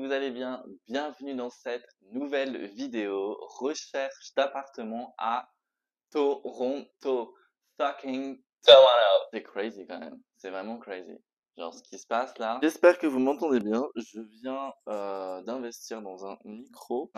vous allez bien? Bienvenue dans cette nouvelle vidéo recherche d'appartement à Toronto. Fucking Toronto. C'est crazy quand même. C'est vraiment crazy. Genre ce qui se passe là. J'espère que vous m'entendez bien. Je viens d'investir dans un micro.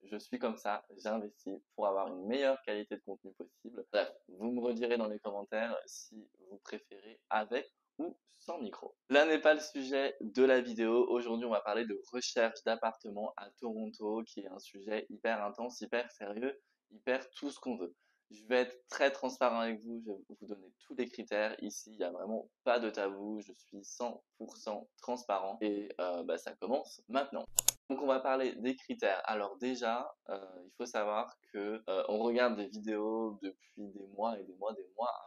Je suis comme ça. J'ai investi pour avoir une meilleure qualité de contenu possible. Bref, vous me redirez dans les commentaires si vous préférez avec ou sans micro. Là n'est pas le sujet de la vidéo. Aujourd'hui, on va parler de recherche d'appartements à Toronto, qui est un sujet hyper intense, hyper sérieux, hyper tout ce qu'on veut. Je vais être très transparent avec vous, je vais vous donner tous les critères. Ici, il n'y a vraiment pas de tabou, je suis 100% transparent et ça commence maintenant. Donc on va parler des critères. Alors déjà, il faut savoir que on regarde des vidéos depuis des mois et des mois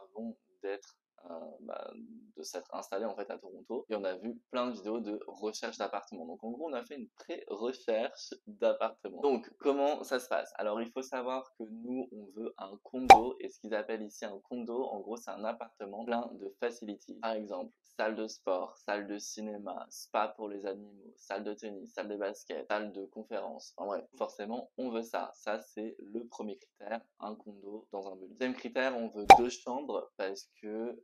avant d'être de s'être installé en fait à Toronto, et on a vu plein de vidéos de recherche d'appartements. Donc en gros on a fait une pré-recherche d'appartements. Donc comment ça se passe? Alors il faut savoir que nous on veut un condo, et ce qu'ils appellent ici un condo, en gros c'est un appartement plein de facilities. Par exemple, salle de sport, salle de cinéma, spa pour les animaux, salle de tennis, salle de basket, salle de conférence. En bref, forcément, on veut ça. Ça, c'est le premier critère, un condo dans un building. Deuxième critère, on veut 2 chambres parce que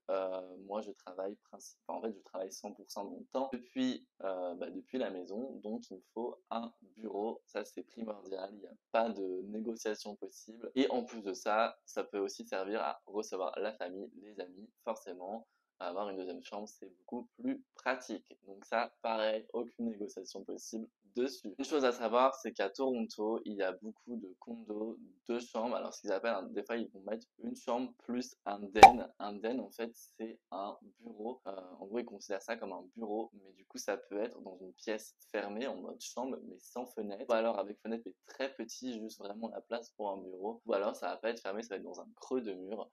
moi, je travaille je travaille 100% de mon temps depuis la maison, donc il me faut un bureau. Ça, c'est primordial. Il n'y a pas de négociation possible. Et en plus de ça, ça peut aussi servir à recevoir la famille, les amis, forcément. Avoir une deuxième chambre, c'est beaucoup plus pratique. Donc ça, pareil, aucune négociation possible dessus. Une chose à savoir, c'est qu'à Toronto, il y a beaucoup de condos, 2 chambres. Alors, ce qu'ils appellent, des fois, ils vont mettre une chambre plus un den. Un den, en fait, c'est un bureau. En gros, ils considèrent ça comme un bureau, mais du coup, ça peut être dans une pièce fermée, en mode chambre, mais sans fenêtre. Ou alors avec fenêtre, mais très petit, juste vraiment la place pour un bureau. Ou alors, ça va pas être fermé, ça va être dans un creux de mur.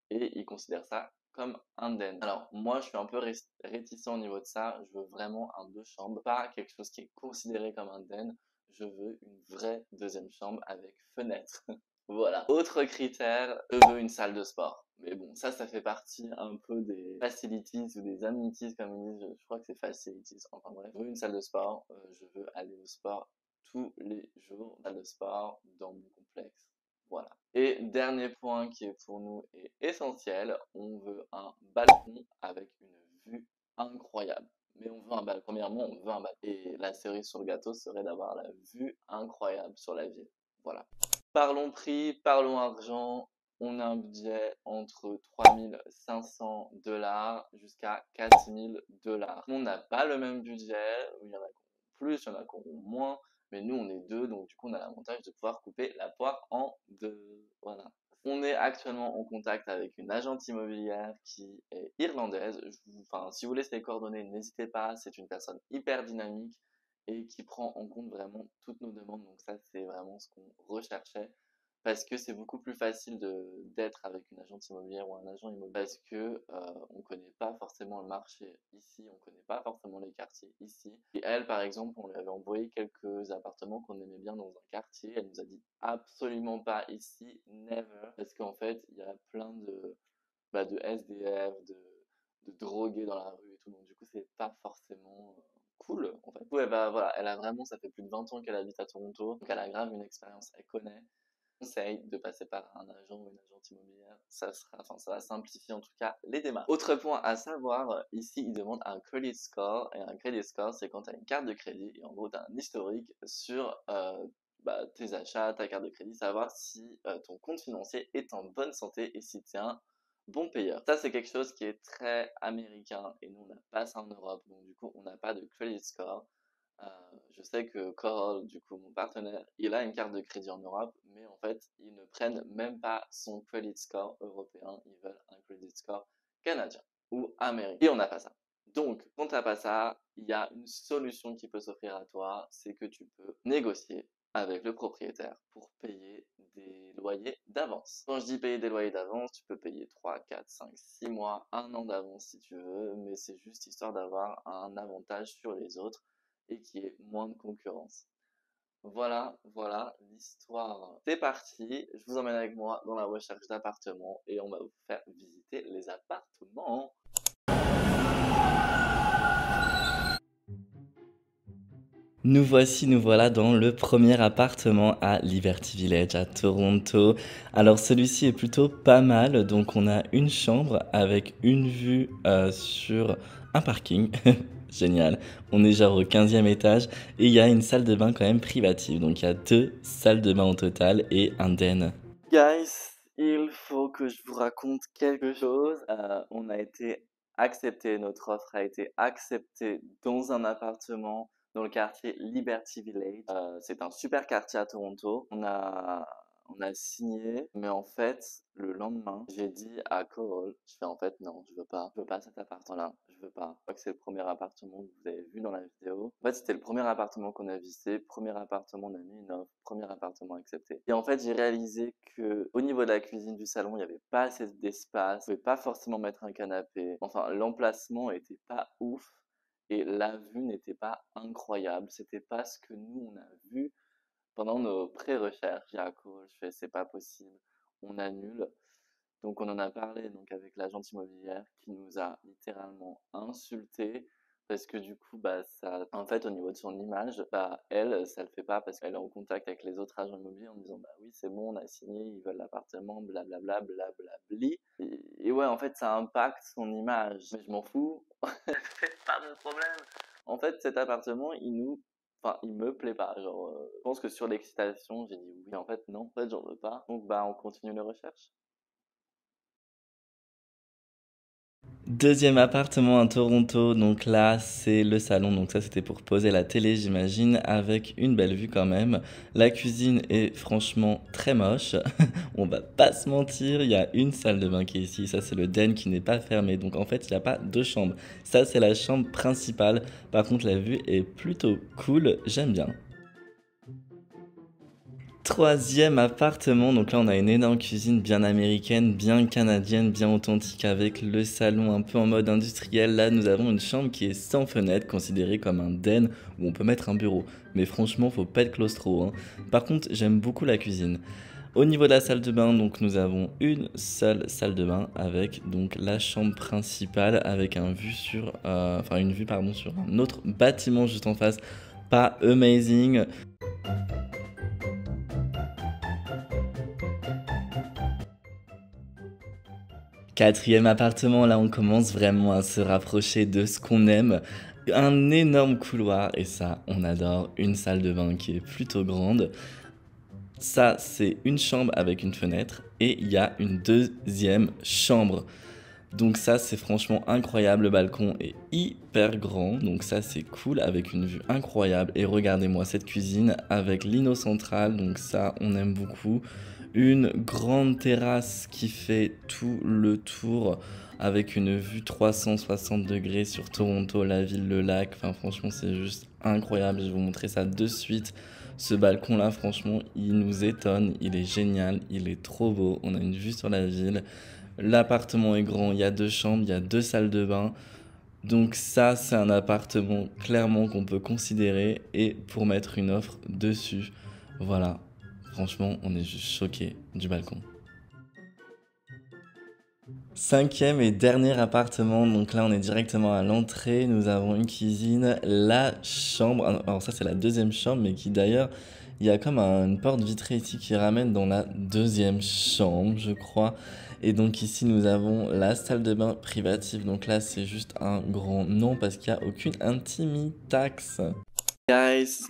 Et ils considèrent ça comme un den. Alors moi je suis un peu réticent au niveau de ça, je veux vraiment un 2 chambres, pas quelque chose qui est considéré comme un den, je veux une vraie deuxième chambre avec fenêtre. Voilà. Autre critère, je veux une salle de sport. Mais bon, ça fait partie un peu des facilities ou des amenities comme ils disent, je crois que c'est facilities, enfin bref. Je veux une salle de sport, je veux aller au sport tous les jours, salle de sport dans mon complexe. Voilà. Et dernier point qui est pour nous est essentiel, on veut un balcon avec une vue incroyable. Mais on veut un balcon, premièrement, on veut un balcon. Et la cerise sur le gâteau serait d'avoir la vue incroyable sur la ville. Voilà. Parlons prix, parlons argent. On a un budget entre 3500$ jusqu'à 4000$. On n'a pas le même budget, il y en a qui ont plus, il y en a qui ont moins. Mais nous, on est 2, donc du coup, on a l'avantage de pouvoir couper la poire en 2. Voilà. On est actuellement en contact avec une agente immobilière qui est irlandaise. Si vous voulez ses coordonnées, n'hésitez pas. C'est une personne hyper dynamique et qui prend en compte vraiment toutes nos demandes. Donc ça, c'est vraiment ce qu'on recherchait. Parce que c'est beaucoup plus facile d'être avec une agente immobilière ou un agent immobilier, parce que on connaît pas forcément le marché ici, on connaît pas forcément les quartiers ici. Et elle, par exemple, on lui avait envoyé quelques appartements qu'on aimait bien dans un quartier. Elle nous a dit absolument pas ici, never, parce qu'en fait, il y a plein de SDF, de drogués dans la rue et tout. Donc du coup, c'est pas forcément cool en fait. Ouais, voilà, elle a vraiment, ça fait plus de 20 ans qu'elle habite à Toronto, donc elle a grave une expérience, elle connaît. Conseille de passer par un agent ou une agente immobilière, ça va simplifier en tout cas les démarches. Autre point à savoir, ici ils demandent un credit score, et un credit score c'est quand tu as une carte de crédit et en gros tu as un historique sur tes achats, ta carte de crédit, savoir si ton compte financier est en bonne santé et si tu es un bon payeur. Ça c'est quelque chose qui est très américain et nous on n'a pas ça en Europe, donc du coup on n'a pas de credit score. Je sais que Coral, du coup mon partenaire, il a une carte de crédit en Europe, mais en fait ils ne prennent même pas son credit score européen, ils veulent un credit score canadien ou américain. Et on n'a pas ça. Donc quand tu n'as pas ça, il y a une solution qui peut s'offrir à toi, c'est que tu peux négocier avec le propriétaire pour payer des loyers d'avance. Quand je dis payer des loyers d'avance, tu peux payer 3, 4, 5, 6 mois, 1 an d'avance si tu veux, mais c'est juste histoire d'avoir un avantage sur les autres et qui est moins de concurrence. Voilà l'histoire. C'est parti, je vous emmène avec moi dans la recherche d'appartements et on va vous faire visiter les appartements. Nous voilà dans le premier appartement à Liberty Village à Toronto. Alors celui-ci est plutôt pas mal, donc on a une chambre avec une vue sur un parking. Génial. On est genre au 15e étage et il y a une salle de bain quand même privative. Donc il y a 2 salles de bain au total et un den. Guys, il faut que je vous raconte quelque chose. On a été accepté, notre offre a été acceptée dans un appartement dans le quartier Liberty Village. C'est un super quartier à Toronto. On a signé, mais en fait, le lendemain, j'ai dit à Cole, je fais en fait non, je veux pas cet appartement-là, je veux pas. Je crois que c'est le premier appartement que vous avez vu dans la vidéo. En fait, c'était le premier appartement qu'on a visité, premier appartement, on a mis une offre, premier appartement accepté. Et en fait, j'ai réalisé que au niveau de la cuisine du salon, il n'y avait pas assez d'espace, on pouvait pas forcément mettre un canapé. Enfin, l'emplacement était pas ouf. Et la vue n'était pas incroyable, c'était pas ce que nous on a vu pendant nos pré-recherches. J'ai à call, je fais c'est pas possible, on annule. Donc on en a parlé donc avec l'agente immobilière qui nous a littéralement insulté parce que du coup bah ça en fait au niveau de son image bah elle ça le fait pas parce qu'elle est en contact avec les autres agents immobiliers en disant bah oui c'est bon on a signé ils veulent l'appartement blablabla blablabli et ouais en fait ça impacte son image mais je m'en fous c'est pas mon problème en fait cet appartement enfin, il me plaît pas. Genre, je pense que sur l'excitation, j'ai dit oui. Mais en fait, non. En fait, j'en veux pas. Donc, bah, on continue les recherches. Deuxième appartement à Toronto, donc là c'est le salon, donc ça c'était pour poser la télé j'imagine, avec une belle vue quand même. La cuisine est franchement très moche, on va pas se mentir, il y a une salle de bain qui est ici, ça c'est le den qui n'est pas fermé, donc en fait il n'y a pas deux chambres. Ça c'est la chambre principale, par contre la vue est plutôt cool, j'aime bien. Troisième appartement, donc là on a une énorme cuisine bien américaine, bien canadienne, bien authentique avec le salon un peu en mode industriel. Là nous avons une chambre qui est sans fenêtre, considérée comme un den où on peut mettre un bureau. Mais franchement faut pas être claustro, hein. Par contre j'aime beaucoup la cuisine. Au niveau de la salle de bain, donc nous avons une seule salle de bain avec donc la chambre principale avec une vue pardon sur un autre bâtiment juste en face. Pas amazing. Quatrième appartement, là on commence vraiment à se rapprocher de ce qu'on aime. Un énorme couloir et ça on adore. Une salle de bain qui est plutôt grande. Ça c'est une chambre avec une fenêtre et il y a une deuxième chambre. Donc ça c'est franchement incroyable, le balcon est hyper grand, donc ça c'est cool avec une vue incroyable. Et regardez-moi cette cuisine avec lino central, donc ça on aime beaucoup. Une grande terrasse qui fait tout le tour avec une vue 360 degrés sur Toronto, la ville, le lac. Enfin franchement c'est juste incroyable, je vais vous montrer ça de suite. Ce balcon là franchement il nous étonne, il est génial, il est trop beau, on a une vue sur la ville. L'appartement est grand, il y a deux chambres, il y a deux salles de bain. Donc ça, c'est un appartement clairement qu'on peut considérer et pour mettre une offre dessus. Voilà, franchement, on est juste choqués du balcon. Cinquième et dernier appartement, donc là on est directement à l'entrée, nous avons une cuisine, la chambre, alors ça c'est la deuxième chambre, mais qui d'ailleurs, il y a comme une porte vitrée ici qui ramène dans la deuxième chambre, je crois. Et donc ici nous avons la salle de bain privative, donc là c'est juste un grand non parce qu'il n'y a aucune intimitaxe. Guys,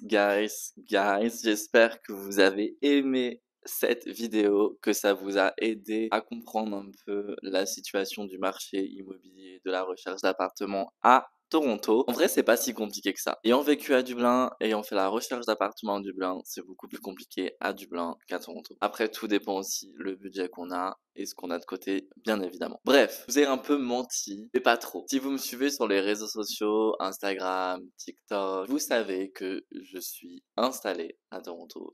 j'espère que vous avez aimé cette vidéo, que ça vous a aidé à comprendre un peu la situation du marché immobilier, de la recherche d'appartements à Toronto. En vrai, c'est pas si compliqué que ça. Ayant vécu à Dublin, ayant fait la recherche d'appartements à Dublin, c'est beaucoup plus compliqué à Dublin qu'à Toronto. Après, tout dépend aussi le budget qu'on a et ce qu'on a de côté, bien évidemment. Bref, je vous ai un peu menti, mais pas trop. Si vous me suivez sur les réseaux sociaux, Instagram, TikTok, vous savez que je suis installé à Toronto.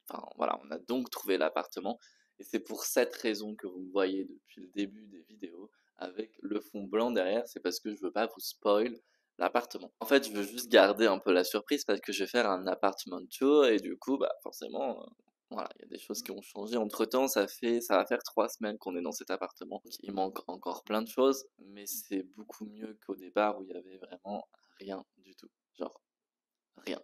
Enfin, voilà, on a donc trouvé l'appartement. Et c'est pour cette raison que vous me voyez depuis le début des vidéos avec le fond blanc derrière. C'est parce que je veux pas vous spoil l'appartement. En fait, je veux juste garder un peu la surprise parce que je vais faire un appartement tour et du coup, bah, forcément, voilà, il y a des choses qui ont changé entre-temps, ça va faire 3 semaines qu'on est dans cet appartement. Donc, il manque encore plein de choses, mais c'est beaucoup mieux qu'au départ où il y avait vraiment rien du tout. Genre, rien.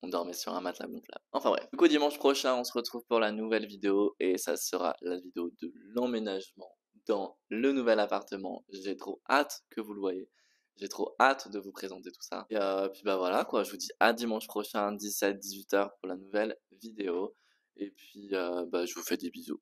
on dormait sur un matelas gonflable. Enfin bref. Du coup, dimanche prochain, on se retrouve pour la nouvelle vidéo et ça sera la vidéo de l'emménagement dans le nouvel appartement. J'ai trop hâte que vous le voyez. J'ai trop hâte de vous présenter tout ça. Et puis bah voilà quoi, je vous dis à dimanche prochain, 17-18 h pour la nouvelle vidéo. Et puis bah je vous fais des bisous.